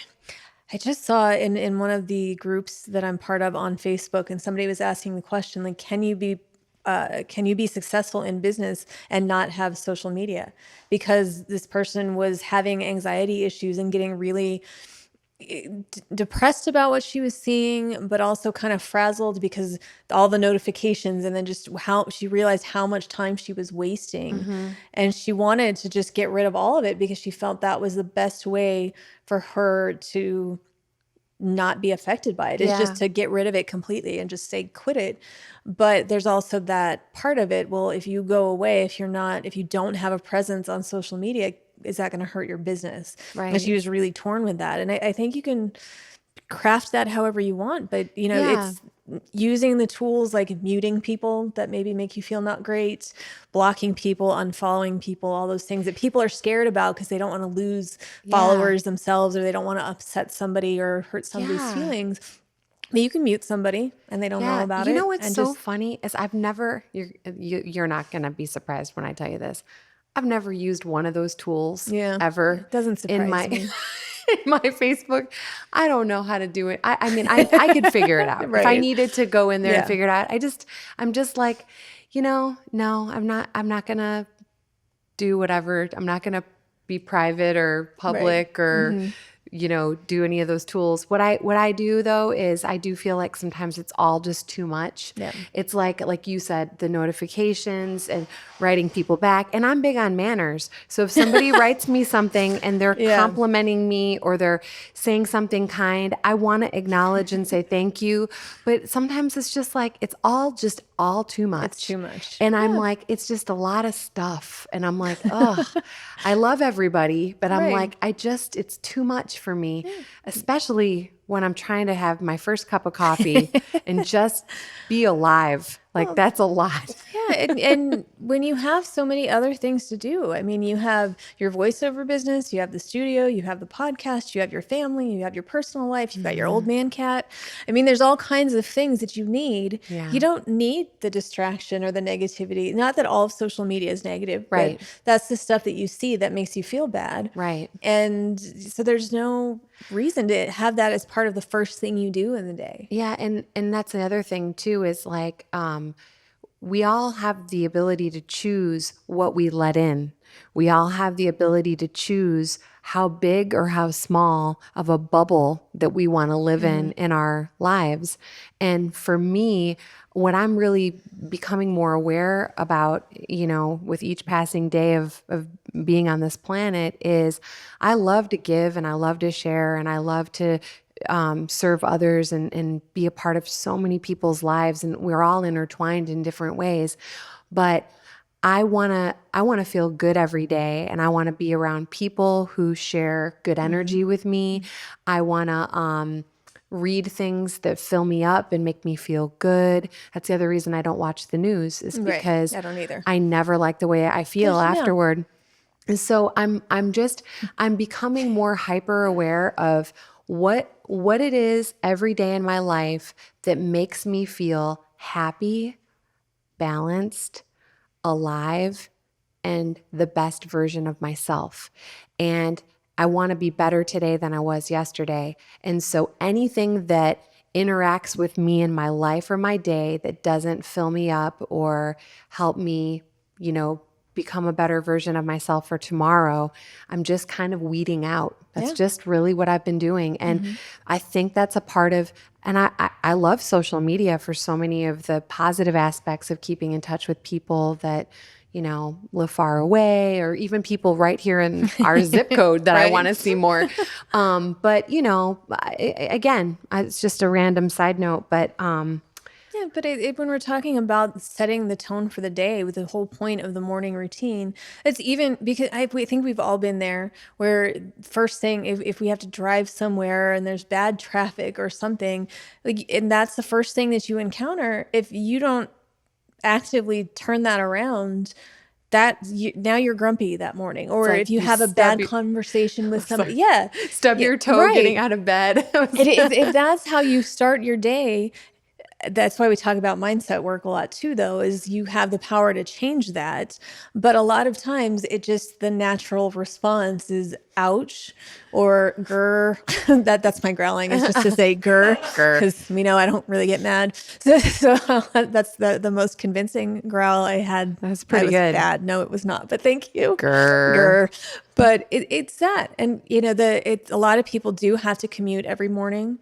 just saw in one of the groups that I'm part of on Facebook, and somebody was asking the question, like, can you be successful in business and not have social media? Because this person was having anxiety issues and getting really depressed about what she was seeing, but also kind of frazzled because all the notifications, and then just how she realized how much time she was wasting. And she wanted to just get rid of all of it because she felt that was the best way for her to not be affected by it, is just to get rid of it completely and just say, quit it. But there's also that part of it. Well, if you go away, if you don't have a presence on social media, is that going to hurt your business?
Right.
And she was really torn with that. And I think you can craft that however you want, but it's using the tools like muting people that maybe make you feel not great, blocking people, unfollowing people, all those things that people are scared about because they don't want to lose followers themselves, or they don't want to upset somebody or hurt somebody's feelings. But you can mute somebody and they don't know about it.
You know what's so funny is I've never, you're not going to be surprised when I tell you this, I've never used one of those tools ever.
It doesn't surprise me.
In my Facebook. I don't know how to do it. I mean, I could figure it out. If I needed to go in there and figure it out, I'm just like, no, I'm not going to do whatever. I'm not going to be private or public or, do any of those tools. What I do though is I do feel like sometimes it's all just too much. Yeah. It's like you said, the notifications and writing people back. And I'm big on manners. So if somebody writes me something and they're complimenting me or they're saying something kind, I want to acknowledge and say thank you. But sometimes it's just like, it's all too much.
It's too much.
And I'm like, it's just a lot of stuff. And I'm like, ugh, I love everybody, but I'm like, it's too much for me, especially when I'm trying to have my first cup of coffee and just be alive. Like that's a lot.
Yeah. And when you have so many other things to do, I mean, you have your voiceover business, you have the studio, you have the podcast, you have your family, you have your personal life, you've got your old man cat. I mean, there's all kinds of things that you need. Yeah. You don't need the distraction or the negativity. Not that all of social media is negative, but that's the stuff that you see that makes you feel bad.
Right.
And so there's no reason to have that as part of the first thing you do in the day.
Yeah. And that's the other thing too, is like, we all have the ability to choose what we let in. We all have the ability to choose how big or how small of a bubble that we want to live in our lives. And for me, what I'm really becoming more aware about, with each passing day of being on this planet is I love to give and I love to share and I love to serve others and be a part of so many people's lives. And we're all intertwined in different ways. But I want to feel good every day. And I want to be around people who share good energy with me. I want to read things that fill me up and make me feel good. That's the other reason I don't watch the news, is because
I don't either.
I never like the way I feel afterward. And so I'm becoming more hyper aware of what it is every day in my life that makes me feel happy, balanced, alive, and the best version of myself. And I want to be better today than I was yesterday. And so anything that interacts with me in my life or my day that doesn't fill me up or help me, become a better version of myself for tomorrow, I'm just kind of weeding out. That's just really what I've been doing. And I think that's a part of, and I love social media for so many of the positive aspects of keeping in touch with people that, live far away, or even people right here in our zip code that I want to see more. But, again, it's just a random side note, but,
yeah, but when we're talking about setting the tone for the day, with the whole point of the morning routine, it's even because we think we've all been there, where first thing, if we have to drive somewhere and there's bad traffic or something, and that's the first thing that you encounter, if you don't actively turn that around, now you're grumpy that morning. Or if you have a bad conversation with somebody,
stub your toe getting out of bed.
If that's how you start your day, that's why we talk about mindset work a lot too, though, is you have the power to change that. But a lot of times the natural response is ouch or grr. That's my growling, is just to say grr, because I don't really get mad. So that's the most convincing growl I had.
That's pretty good.
Bad. No, it was not, but thank you.
Grr.
But it's that. And, a lot of people do have to commute every morning.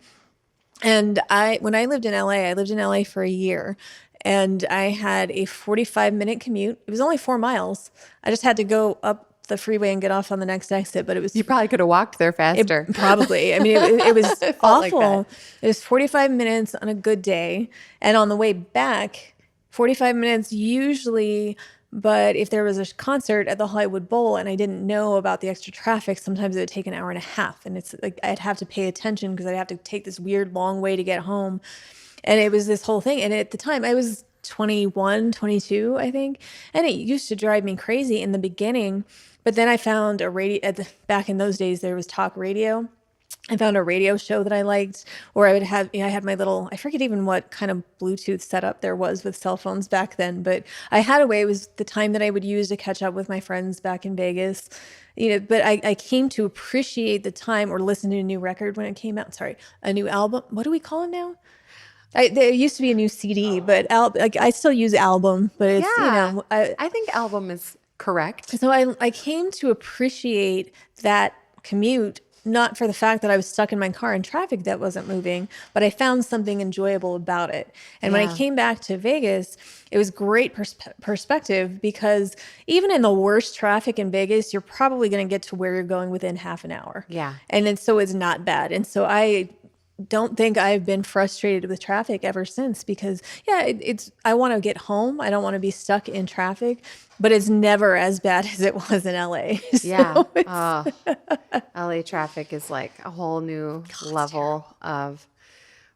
And when I lived in LA for a year, and I had a 45-minute commute. It was only 4 miles. I just had to go up the freeway and get off on the next exit, but it was...
You probably could have walked there faster.
Probably. I mean, it was awful.
Like
it was 45 minutes on a good day. And on the way back, 45 minutes usually... But if there was a concert at the Hollywood Bowl and I didn't know about the extra traffic, sometimes it would take an hour and a half. And it's like I'd have to pay attention because I'd have to take this weird long way to get home. And it was this whole thing. And at the time, I was 21, 22, I think. And it used to drive me crazy in the beginning. But then I found a radio. Back in those days, there was talk radio. I found a radio show that I liked, or I would have, I had my little, I forget even what kind of Bluetooth setup there was with cell phones back then, but I had a way. It was the time that I would use to catch up with my friends back in Vegas, but I came to appreciate the time, or listen to a new record when it came out. Sorry, a new album. What do we call it now? There used to be a new CD, but I still use album, but it's,
I think album is correct.
So I came to appreciate that commute, not for the fact that I was stuck in my car in traffic that wasn't moving, but I found something enjoyable about it. And when I came back to Vegas, it was great perspective, because even in the worst traffic in Vegas, you're probably going to get to where you're going within half an hour.
Yeah.
And then so it's not bad. And so I don't think I've been frustrated with traffic ever since, because I want to get home. I don't want to be stuck in traffic, but it's never as bad as it was in LA.
Yeah. LA traffic is like a whole new level of,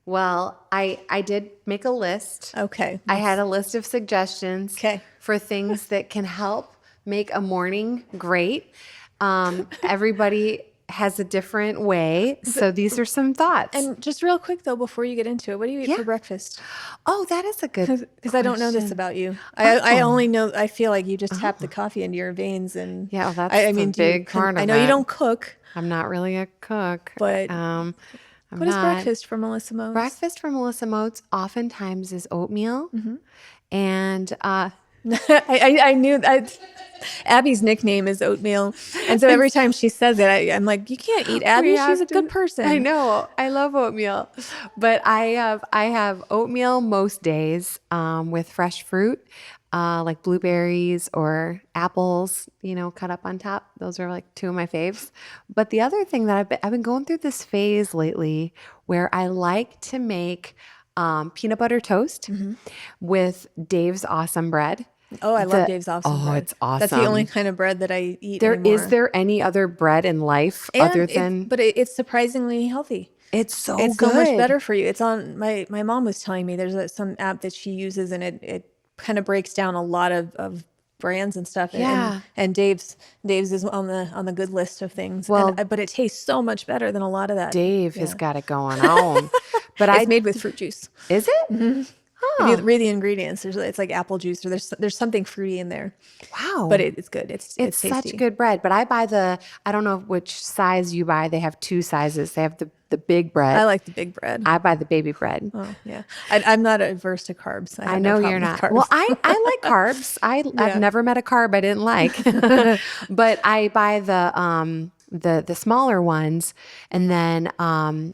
I did make a list.
Okay.
I had a list of suggestions for things that can help make a morning great. Everybody has a different way. So these are some thoughts.
And just real quick though, before you get into it, what do you eat for breakfast?
Oh, that is a good
Because I don't know this about you. I only know, I feel like you just tap the coffee into your veins, and
that's a big part of it.
I know you don't cook.
I'm not really a cook.
But what is breakfast for Melissa Moats?
Breakfast for Melissa Moats oftentimes is oatmeal. And
I knew that Abby's nickname is Oatmeal. And so every time she says it, I'm like, you can't eat Abby. She's a good person.
I know. I love oatmeal. But I have oatmeal most days with fresh fruit, like blueberries or apples, cut up on top. Those are like two of my faves. But the other thing that I've been going through this phase lately where I like to make peanut butter toast with Dave's Awesome Bread.
Oh, I love Dave's Awesome bread.
Oh, it's awesome.
That's the only kind of bread that I eat
anymore. Is there any other bread in life other than...
But it's surprisingly healthy.
It's so
good.
It's
so much better for you. It's on... My mom was telling me there's some app that she uses, and it kind of breaks down a lot of brands and stuff.
Yeah.
And Dave's is on the good list of things. But it tastes so much better than a lot of that.
Dave has got it going on. But
it's made with fruit juice.
Is it?
Mm-hmm. If you read the ingredients, it's like apple juice, or there's something fruity in there.
Wow.
But it's good. It's tasty.
Such good bread. But I buy I don't know which size you buy. They have two sizes. They have the big bread.
I like the big bread.
I buy the baby bread.
Oh, yeah. I'm not averse to carbs.
I know you're not. Well, I like carbs. I've never met a carb I didn't like. But I buy the smaller ones, and then I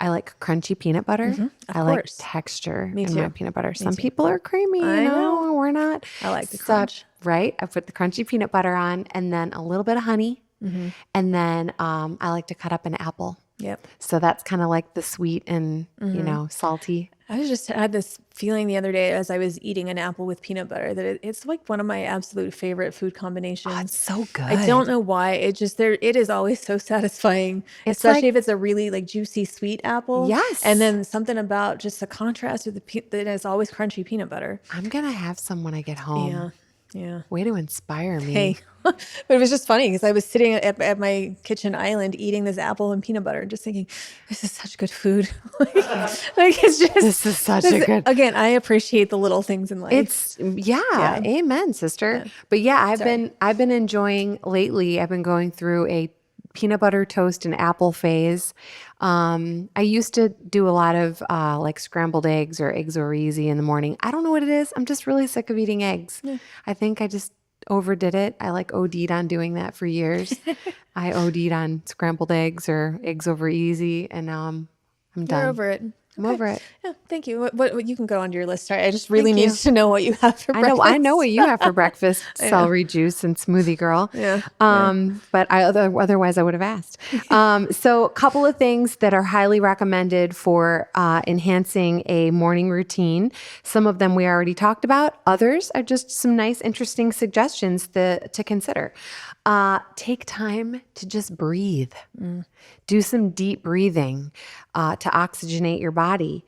like crunchy peanut butter. I like texture in my peanut butter. Some people are creamy, I know. We're not.
I like the crunch.
Right? I put the crunchy peanut butter on, and then a little bit of honey, and then I like to cut up an apple.
Yep.
So that's kind of like the sweet and salty.
I just had this feeling the other day as I was eating an apple with peanut butter that it's like one of my absolute favorite food combinations.
Oh, it's so good.
I don't know why. It is always so satisfying, especially if it's a really like juicy sweet apple.
Yes.
And then something about just the contrast with that is always crunchy peanut butter.
I'm going to have some when I get home.
Yeah. Yeah.
Way to inspire me.
Hey, but it was just funny because I was sitting at my kitchen island eating this apple and peanut butter and just thinking, this is such good food. like it's just,
This is such a good.
Again, I appreciate the little things in life.
Amen, sister. Yeah. But I've been enjoying lately. I've been going through a peanut butter toast and apple phase. I used to do a lot of like scrambled eggs or eggs over easy in the morning. I don't know what it is. I'm just really sick of eating eggs. Yeah. I think I just overdid it. I like OD'd on doing that for years. I OD'd on scrambled eggs or eggs over easy, and now I'm done.
You're over it.
I'm over it.
Yeah, thank you. What you can go onto your list. Sorry, I just really need to know what you have for breakfast.
I know what you have for breakfast. Celery juice and smoothie girl.
Yeah.
But otherwise I would have asked. So a couple of things that are highly recommended for enhancing a morning routine. Some of them we already talked about. Others are just some nice, interesting suggestions to consider. Take time to just breathe. Do some deep breathing to oxygenate your body.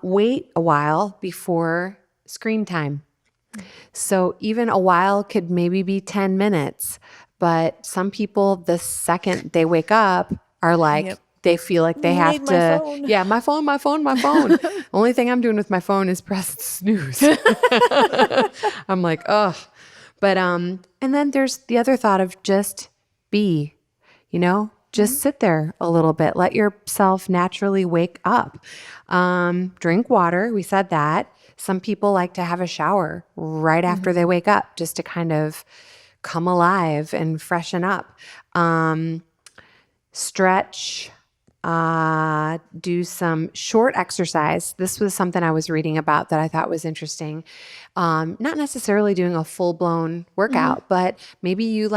Wait a while before screen time. So even a while could maybe be 10 minutes, but some people, the second they wake up, are like, they feel like they have to, my phone. Only thing I'm doing with my phone is press snooze. I'm like, ugh. But, and then there's the other thought of just be, just sit there a little bit. Let yourself naturally wake up. Drink water. We said that. Some people like to have a shower right after they wake up just to kind of come alive and freshen up. Stretch. Do some short exercise. This was something I was reading about that I thought was interesting. Not necessarily doing a full-blown workout, but maybe you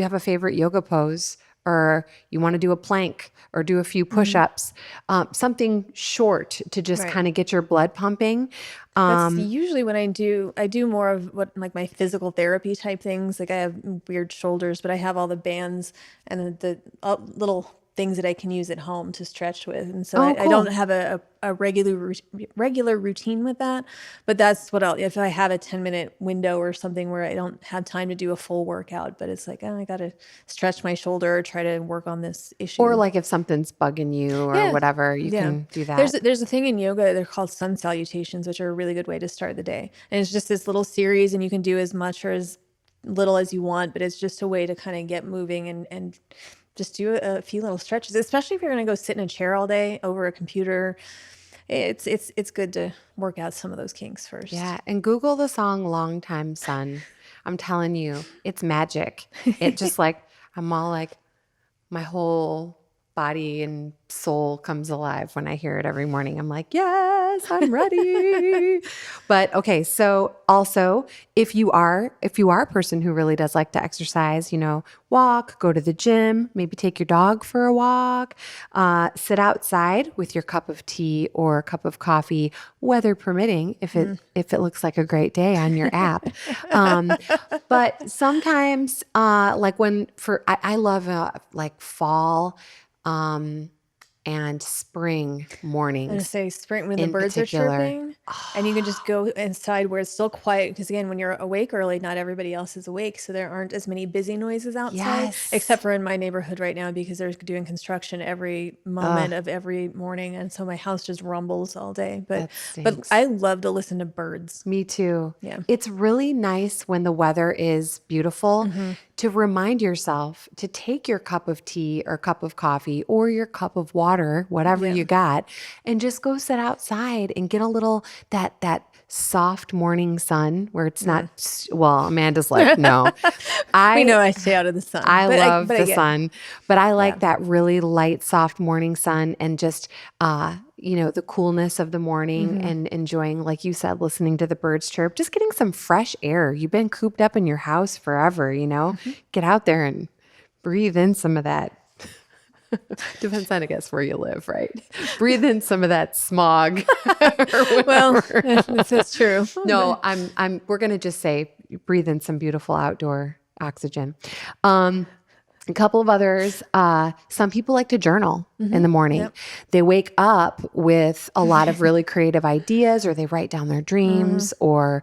have a favorite yoga pose, or you want to do a plank or do a few push-ups, something short to just kind of get your blood pumping.
That's usually when I do more of what like my physical therapy type things. Like I have weird shoulders, but I have all the bands and the little things that I can use at home to stretch with. And so I don't have a regular routine with that, but that's what if I have a 10-minute window or something where I don't have time to do a full workout, but it's like, I got to stretch my shoulder or try to work on this issue.
Or like if something's bugging you or whatever, you can do that.
There's a thing in yoga, they're called sun salutations, which are a really good way to start the day. And it's just this little series, and you can do as much or as little as you want, but it's just a way to kind of get moving and just do a few little stretches, especially if you're going to go sit in a chair all day over a computer. It's good to work out some of those kinks first.
Yeah, and Google the song "Long Time Sun." I'm telling you, it's magic. It just I'm all like, my whole body and soul comes alive when I hear it every morning. I'm like, yes, I'm ready. But okay, so also if you are a person who really does like to exercise, walk, go to the gym, maybe take your dog for a walk, sit outside with your cup of tea or a cup of coffee, weather permitting, if it looks like a great day on your app. But sometimes I love fall and spring mornings.
I'm going to say spring when the birds are chirping, and you can just go inside where it's still quiet. Because again, when you're awake early, not everybody else is awake, so there aren't as many busy noises outside. Except for in my neighborhood right now, because they're doing construction every moment of every morning, and so my house just rumbles all day. But I love to listen to birds.
Me too.
Yeah,
it's really nice when the weather is beautiful to remind yourself to take your cup of tea or cup of coffee or your cup of water, whatever you got, and just go sit outside and get a little that soft morning sun where it's not, Amanda's like, no.
We know I stay out of the sun.
I love the sun, but I like that really light, soft morning sun and just, the coolness of the morning and enjoying, like you said, listening to the birds chirp, just getting some fresh air. You've been cooped up in your house forever, get out there and breathe in some of that. Depends on, I guess, where you live, right? Breathe in some of that smog.
Well, that's true.
No, we're going to just say breathe in some beautiful outdoor oxygen. A couple of others. Some people like to journal in the morning.
Yep.
They wake up with a lot of really creative ideas, or they write down their dreams or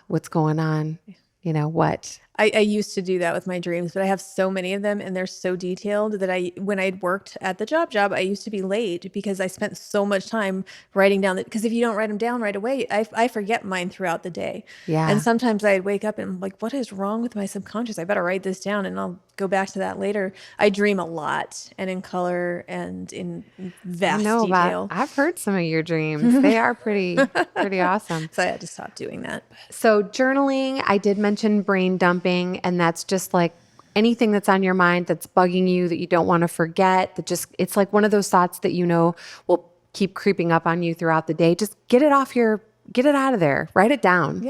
what's going on. You know what?
I used to do that with my dreams, but I have so many of them and they're so detailed that when I'd worked at the job, I used to be late because I spent so much time writing down because if you don't write them down right away, I forget mine throughout the day.
Yeah.
And sometimes I'd wake up and I'm like, what is wrong with my subconscious? I better write this down and I'll go back to that later. I dream a lot and in color and in vast detail.
I've heard some of your dreams. They are pretty awesome.
So I had to stop doing that.
So journaling, I did mention brain dumping, and that's just like anything that's on your mind that's bugging you that you don't want to forget, it's like one of those thoughts that will keep creeping up on you throughout the day. Just get it out of there, write it down,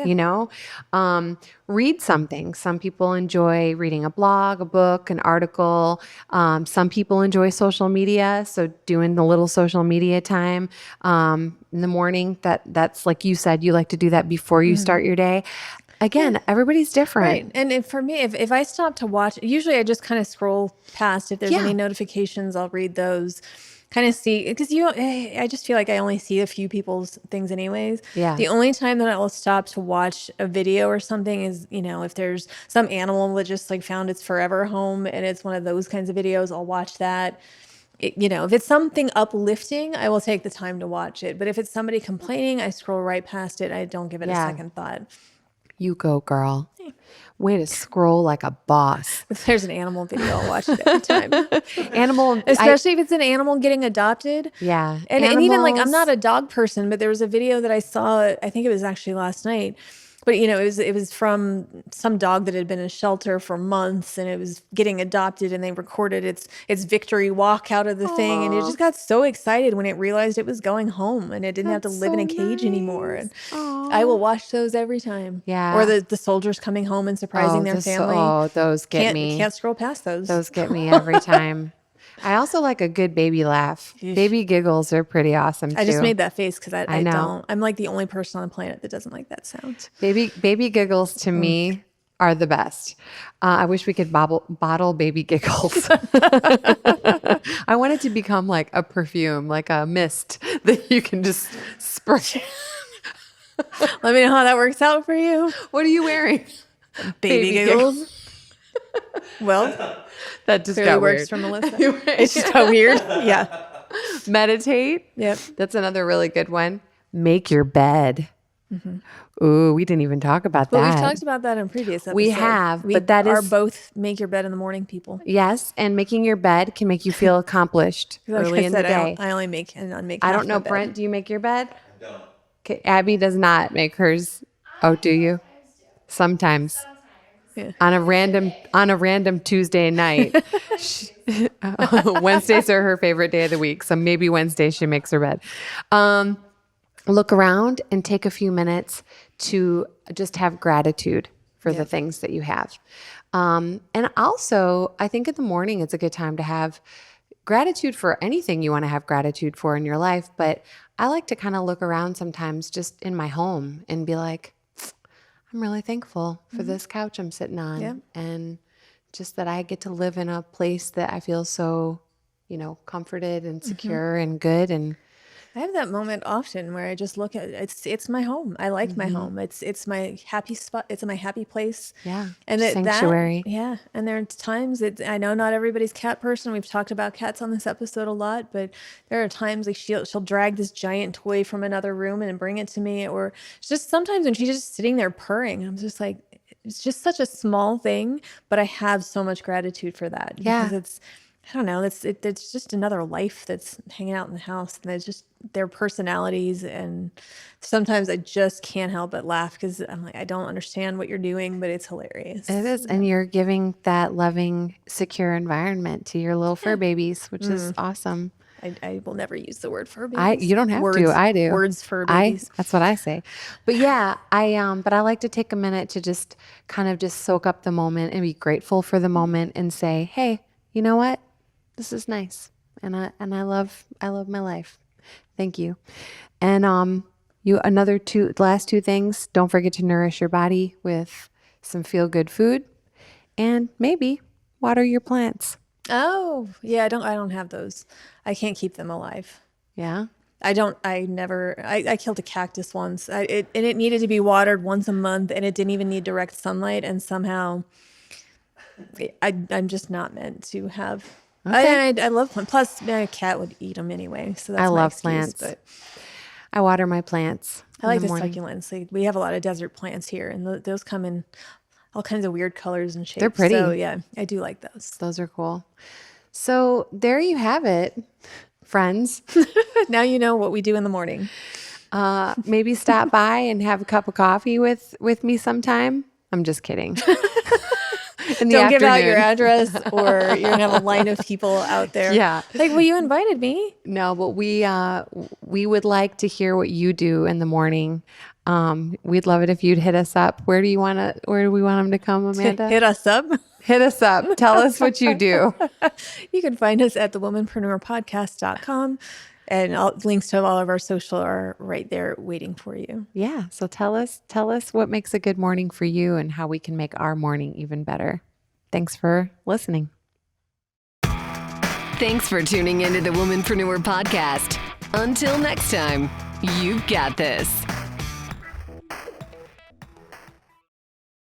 read something. Some people enjoy reading a blog, a book, an article. Some people enjoy social media. So doing the little social media time in the morning, that's like you said, you like to do that before you start your day. Again, everybody's different.
Right. And for me, if I stop to watch, usually I just kind of scroll past. If there's any notifications, I'll read those, kind of see, because I just feel like I only see a few people's things anyways.
Yeah.
The only time that I will stop to watch a video or something is, if there's some animal that just like found its forever home and it's one of those kinds of videos, I'll watch that. If it's something uplifting, I will take the time to watch it. But if it's somebody complaining, I scroll right past it. I don't give it a second thought.
You go, girl. Way to scroll like a boss.
If there's an animal video, I'll watch it every time. Especially if it's an animal getting adopted.
Yeah.
And even like, I'm not a dog person, but there was a video that I saw, I think it was actually last night. But, it was from some dog that had been in a shelter for months and it was getting adopted and they recorded its victory walk out of the thing. And it just got so excited when it realized it was going home and it didn't have to live in a cage anymore. And I will watch those every time.
Yeah.
Or the soldiers coming home and surprising their family.
Those get me.
Can't scroll past those.
Those get me every time. I also like a good baby laugh. Baby giggles are pretty awesome too.
I just made that face because I
know.
don't. I'm like the only person on the planet that doesn't like that sound.
Baby giggles to me are the best. I wish we could bottle baby giggles. I want it to become like a perfume, like a mist that you can just spray.
Let me know how that works out for you.
What are you wearing?
Baby giggles. Well,
that just
clearly
got
works
weird.
for Melissa. It's just got weird. Yeah.
Meditate.
Yep.
That's another really good one. Make your bed. Ooh, we didn't even talk about that.
Well, we've talked about that in previous episodes.
We have,
we
but that
are
is
both make your bed in the morning people.
Yes, and making your bed can make you feel accomplished early in the day.
I only make and unmake.
I don't know, Brent. Do you make your bed?
I don't.
Okay, Abby does not make hers. Oh, do you? Sometimes.
Yeah.
On a random Tuesday night. Wednesdays are her favorite day of the week, so maybe Wednesday she makes her bed. Look around and take a few minutes to just have gratitude for the things that you have. And also, I think in the morning it's a good time to have gratitude for anything you want to have gratitude for in your life. But I like to kind of look around sometimes just in my home and be like, I'm really thankful for this couch I'm sitting on and just that I get to live in a place that I feel so, comforted and secure and good. And
I have that moment often where I just look at it's my home. I like my home. It's my happy spot. It's my happy place.
Yeah.
And
sanctuary.
And there are times that I know not everybody's cat person. We've talked about cats on this episode a lot, but there are times like she'll drag this giant toy from another room and bring it to me, or just sometimes when she's just sitting there purring, I'm just like, it's just such a small thing, but I have so much gratitude for that.
Yeah.
Because it's, I don't know, it's just another life that's hanging out in the house, and it's just their personalities. And sometimes I just can't help but laugh because I'm like, I don't understand what you're doing, but it's hilarious.
it is. And you're giving that loving, secure environment to your little fur babies, which is awesome.
I will never use the word fur babies.
You don't have to. I do.
Words fur babies.
That's what I say. But yeah, but I like to take a minute to just kind of just soak up the moment and be grateful for the moment and say, hey, you know what? This is nice. And I love my life. Thank you. And last two things, don't forget to nourish your body with some feel good food and maybe Water your plants.
Oh, yeah, I don't have those. I can't keep them alive.
Yeah.
I killed a cactus once. It needed to be watered once a month, and it didn't even need direct sunlight. And somehow I'm just not meant to have.
Okay.
I love plants. Plus, my cat would eat them anyway. So that's
I
my
love
excuse,
plants.
But
I water my plants.
I like
in
the
morning.
succulents. We have a lot of desert plants here, and those come in all kinds of weird colors and shapes.
They're pretty.
So yeah, I do like those.
Those are cool. So there you have it, friends.
Now you know what we do in the morning.
Maybe stop by and have a cup of coffee with me sometime. I'm just kidding.
Don't give out your address, or you're gonna have a line of people out there.
Yeah.
Like, well, you invited me.
No, but we would like to hear what you do in the morning. We'd love it if you'd hit us up. Where do we want them to come, Amanda?
Hit us up.
Hit us up. Tell us what you do.
You can find us at the womeninpreneurpodcast.com, and links to all of our social are right there waiting for you.
Yeah. So tell us what makes a good morning for you and how we can make our morning even better. Thanks for listening.
Thanks for tuning into the Womanpreneur Podcast. Until next time, you've got this.